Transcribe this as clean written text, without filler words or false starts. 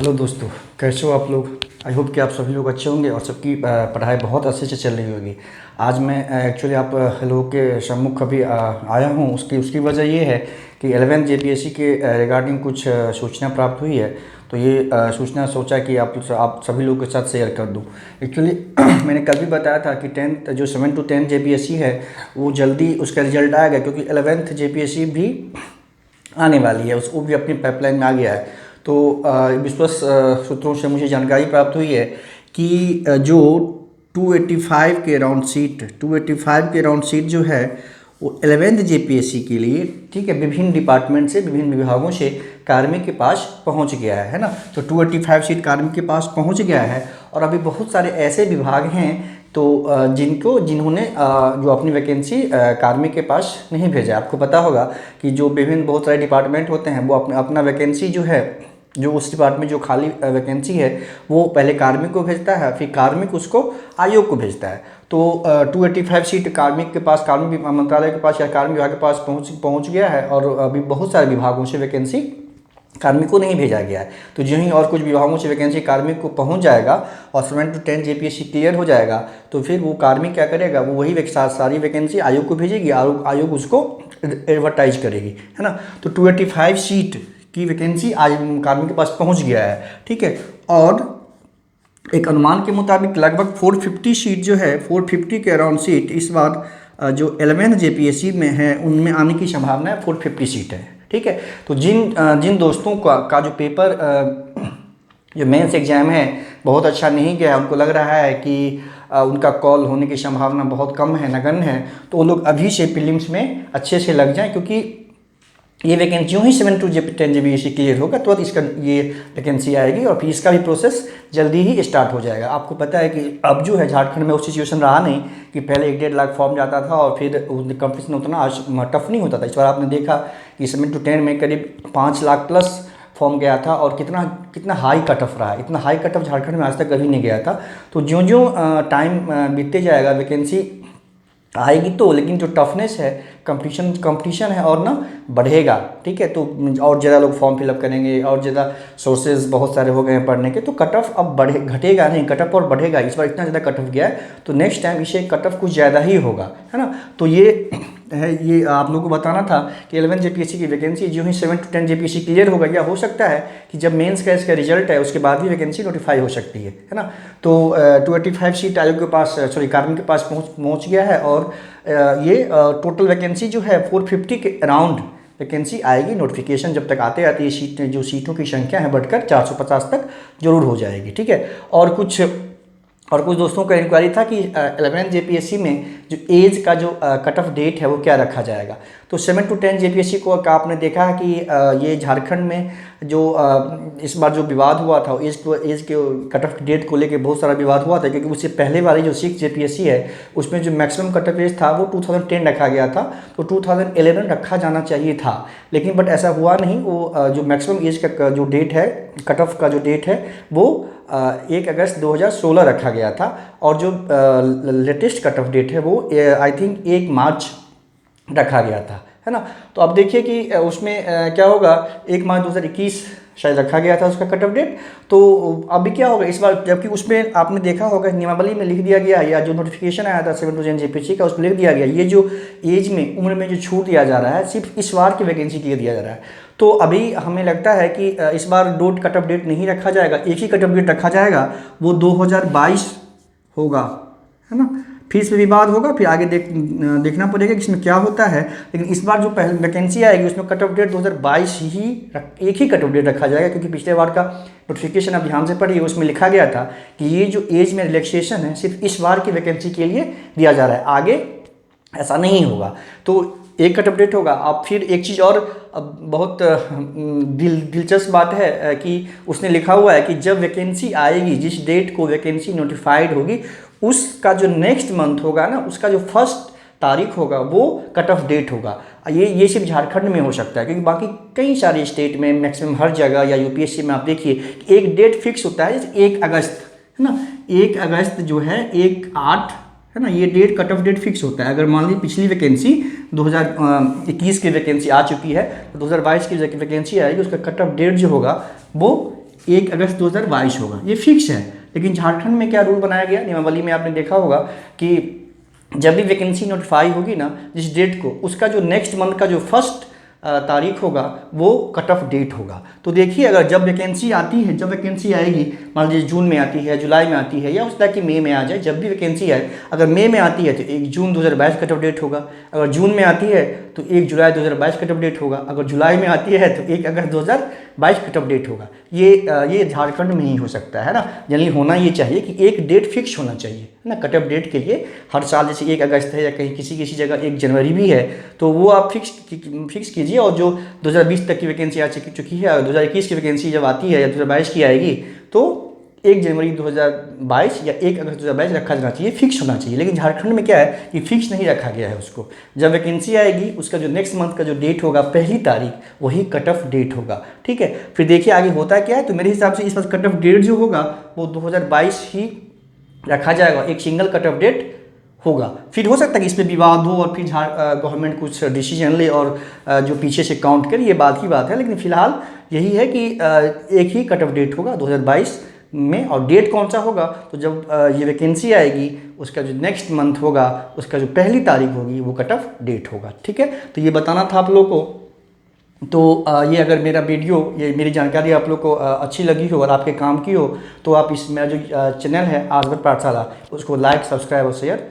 Hello दोस्तों, कैसे हो आप लोग। आई होप कि आप सभी लोग अच्छे होंगे और सबकी पढ़ाई बहुत अच्छे से चल रही होगी। आज मैं एक्चुअली आप लोगों के सम्मुख अभी आया हूँ। उसकी उसकी वजह ये है कि 11th जेपीएससी के रिगार्डिंग कुछ सूचना प्राप्त हुई है। तो ये सूचना सोचा कि आप सभी लोगों के साथ शेयर कर दूँ। एक्चुअली मैंने कल भी बताया था कि 10th जो 7 to 10 जेपीएससी है वो जल्दी उसका रिजल्ट आएगा, क्योंकि 11th जेपीएससी भी आने वाली है, उसको भी अपनी पाइपलाइन में आ गया है। तो विश्वस्त सूत्रों से मुझे जानकारी प्राप्त हुई है कि जो 285 के अराउंड सीट जो है वो 11th जेपीएससी के लिए, ठीक है, विभिन्न डिपार्टमेंट से, विभिन्न विभागों से कार्मिक के पास पहुंच गया है ना। तो 285 सीट कार्मिक के पास पहुंच गया है। और अभी बहुत सारे ऐसे विभाग हैं तो जिन्होंने जो अपनी वैकेंसी कार्मिक के पास नहीं भेजा। आपको पता होगा कि जो विभिन्न बहुत सारे डिपार्टमेंट होते हैं वो अपना वैकेंसी जो है, जो उस डिपार्टमेंट जो खाली वैकेंसी है वो पहले कार्मिक को भेजता है, फिर कार्मिक उसको आयोग को भेजता है। तो 285 सीट कार्मिक के पास, कार्मिक मंत्रालय के पास या कार्मिक विभाग के पास पहुंच गया है। और अभी बहुत सारे विभागों से वैकेंसी कार्मिक को नहीं भेजा गया है। तो जो ही और कुछ विभागों से वैकेंसी कार्मिक को पहुंच जाएगा और 7 to 10 जेपीएससी क्लियर हो जाएगा, तो फिर वो कार्मिक क्या करेगा, वो वही सारी वैकेंसी आयोग को भेजेगी, आयोग उसको एडवर्टाइज करेगी, है ना। तो 285 सीट की वैकेंसी आज कार्मिक के पास पहुंच गया है, ठीक है। और एक अनुमान के मुताबिक लगभग 450 सीट जो है, 450 के अराउंड सीट इस बार जो 11th जेपीएससी में है उनमें आने की संभावना है। 450 सीट है, ठीक है। तो जिन दोस्तों का जो पेपर जो मेंस एग्जाम है बहुत अच्छा नहीं गया, उनको लग रहा है कि उनका कॉल होने की संभावना बहुत कम है, नगण्य है, तो वो लोग अभी से प्रीलिम्स में अच्छे से लग जाएं, क्योंकि ये vacancy he 7 to 10 JPSC clear होगा तो इसका ये वैकेंसी आएगी और फिर इसका भी प्रोसेस जल्दी ही स्टार्ट हो जाएगा। आपको पता है कि अब जो है झारखंड में वो सिचुएशन रहा नहीं कि पहले 1-1.5 लाख फॉर्म जाता था और फिर कंपटीशन उतना आज टफ नहीं होता था। इस बार आपने देखा कि 7 to 10 में करीब 5 लाख प्लस फॉर्म गया था और कितना हाई कट ऑफ रहा है। इतना हाई कट ऑफ झारखंड में आज तक कभी नहीं गया था। तो ज्यों टाइम बीतते जाएगा वैकेंसी आएगी तो, लेकिन जो टफनेस है, कंपटीशन है और ना बढ़ेगा, ठीक है। तो और ज़्यादा लोग फॉर्म फिलअप करेंगे और ज़्यादा सोर्सेज बहुत सारे हो गए हैं पढ़ने के, तो कट ऑफ अब घटेगा नहीं, कट ऑफ और बढ़ेगा। इस बार इतना ज़्यादा कट ऑफ गया है तो नेक्स्ट टाइम इसे कट ऑफ कुछ ज़्यादा ही होगा, है ना। तो ये आप लोगों को बताना था कि 11 जेपीएससी की वैकेंसी जो ही 7 to 10 जेपीएससी क्लियर होगा, या हो सकता है कि जब मेंस का इसका रिजल्ट है उसके बाद भी वैकेंसी नोटिफाई हो सकती है ना। तो 285 सीट आयोग के पास, कार्मिक के पास पहुंच गया है। और ये टोटल वैकेंसी जो है 450 के अराउंड वैकेंसी आएगी। नोटिफिकेशन जब तक आते आते ये सीटों की संख्या है बढ़कर 450 तक जरूर हो जाएगी, ठीक है। और कुछ दोस्तों का इंक्वायरी था कि 11th जेपीएससी में जो एज का जो कट ऑफ डेट है वो क्या रखा जाएगा। तो 7 to 10 जेपीएससी को का आपने देखा है कि ये झारखंड में जो इस बार जो विवाद हुआ था एज के कट ऑफ डेट को लेके बहुत सारा विवाद हुआ था, क्योंकि उससे पहले वाली जो 6 जेपीएससी है उसमें जो मैक्सिमम कट ऑफ एज था वो 2010 रखा गया था। तो 2011 रखा जाना चाहिए था, लेकिन बट ऐसा हुआ नहीं। वो जो मैक्सिमम एज का जो डेट है, कट ऑफ का जो डेट है वो 1 अगस्त 2016 रखा गया था। और जो लेटेस्ट कट ऑफ डेट है वो आई थिंक 1 मार्च रखा गया था, है ना। तो अब देखिए कि उसमें क्या होगा, 1 मार्च 2021 शायद रखा गया था उसका कट ऑफ डेट। तो अभी क्या होगा इस बार, जबकि उसमें आपने देखा होगा नियमावली में लिख दिया गया, या जो नोटिफिकेशन आया था 7 to 10 जेपीएससी का उसमें लिख दिया गया, ये जो एज में, उम्र में जो छूट दिया जा रहा है सिर्फ इस बार की वैकेंसी के लिए दिया जा रहा है। तो अभी हमें लगता है कि इस बार कट ऑफ डेट नहीं रखा जाएगा, एक ही कट ऑफ डेट रखा जाएगा, वो 2022 होगा, है ना। फिर इस पर विवाद होगा, फिर आगे देखना पड़ेगा कि इसमें क्या होता है। लेकिन इस बार जो पहले वैकेंसी आएगी उसमें कट ऑफ डेट 2022 ही एक ही कट ऑफ डेट रखा जाएगा, क्योंकि पिछले बार का नोटिफिकेशन आप ध्यान से पढ़िए, उसमें लिखा गया था कि ये जो एज में रिलैक्सेशन है सिर्फ इस बार की वैकेंसी के लिए दिया जा रहा है, आगे ऐसा नहीं होगा। तो एक कट ऑफ डेट होगा। अब फिर एक चीज़ और बहुत दिलचस्प बात है कि उसने लिखा हुआ है कि जब वैकेंसी आएगी, जिस डेट को वैकेंसी नोटिफाइड होगी उसका जो नेक्स्ट मंथ होगा ना, उसका जो फर्स्ट तारीख होगा वो कट ऑफ डेट होगा। ये सिर्फ झारखंड में हो सकता है, क्योंकि बाकी कई सारे स्टेट में, मैक्सिमम हर जगह, या यूपीएससी में आप देखिए एक डेट फिक्स होता है, जैसे 1 अगस्त, है ना। 1 अगस्त जो है 1/8, है ना, ये date cut off date fix होता है। अगर मान लीजिए पिछली वैकेंसी 2021 की वैकेंसी आ चुकी है तो 2022 की वैकेंसी आएगी, उसका कट ऑफ डेट जो होगा वो 1 अगस्त 2022 होगा, ये फिक्स है। लेकिन झारखंड में क्या रूल बनाया गया, नियमावली में आपने देखा होगा कि जब भी वैकेंसी नोटिफाई होगी ना जिस डेट को, उसका जो नेक्स्ट मंथ का जो फर्स्ट तारीख होगा वो कट ऑफ डेट होगा। तो देखिए अगर जब वैकेंसी आती है, जब वैकेंसी आएगी, मान लीजिए जून में आती है, जुलाई में आती है, या हो सकता है कि मई में आ जाए, जब भी वैकेंसी आए, अगर मई में आती है तो 1 जून 2022 कट ऑफ डेट होगा, अगर जून में आती है तो 1 जुलाई 2022 कट ऑफ डेट होगा, अगर जुलाई में आती है तो 1 अगस्त 2022 कट ऑफ डेट होगा। ये झारखंड में ही हो सकता है ना। जनरली होना ये चाहिए कि एक डेट फिक्स होना चाहिए ना कट ऑफ डेट के लिए। हर साल जैसे 1 अगस्त है या कहीं किसी जगह 1 जनवरी भी है, तो वो आप फिक्स कीजिए। और जो 2020 तक की वैकेंसी आ चुकी है और 2021 की वैकेंसी जब आती है या 2022 की आएगी, तो 1 जनवरी 2022 या 1 अगस्त 2022 रखा जाना चाहिए, फिक्स होना चाहिए। लेकिन झारखंड में क्या है कि फिक्स नहीं रखा गया है उसको। जब वैकेंसी आएगी उसका जो नेक्स्ट मंथ का जो डेट होगा, पहली तारीख, वही कट ऑफ डेट होगा। ठीक है, फिर देखिए आगे होता है क्या है। तो मेरे हिसाब से इस बार कट ऑफ डेट जो होगा वो 2022 ही रखा जाएगा, एक सिंगल कट ऑफ डेट होगा। फिर हो सकता है कि इसमें विवाद हो और फिर गवर्नमेंट कुछ डिसीजन ले और जो पीछे से काउंट करे, ये बात की बात है। लेकिन फिलहाल यही है कि एक ही कट ऑफ डेट होगा 2022 में। और डेट कौन सा होगा, तो जब ये वैकेंसी आएगी उसका जो नेक्स्ट मंथ होगा, उसका जो पहली तारीख होगी, वो कट ऑफ डेट होगा। ठीक है, तो ये बताना था आप लोगों को। तो ये अगर मेरा वीडियो, ये मेरी जानकारी आप लोग को अच्छी लगी हो और आपके काम की हो, तो आप मेरा जो चैनल है आसवर पाठशाला, उसको लाइक, सब्सक्राइब और शेयर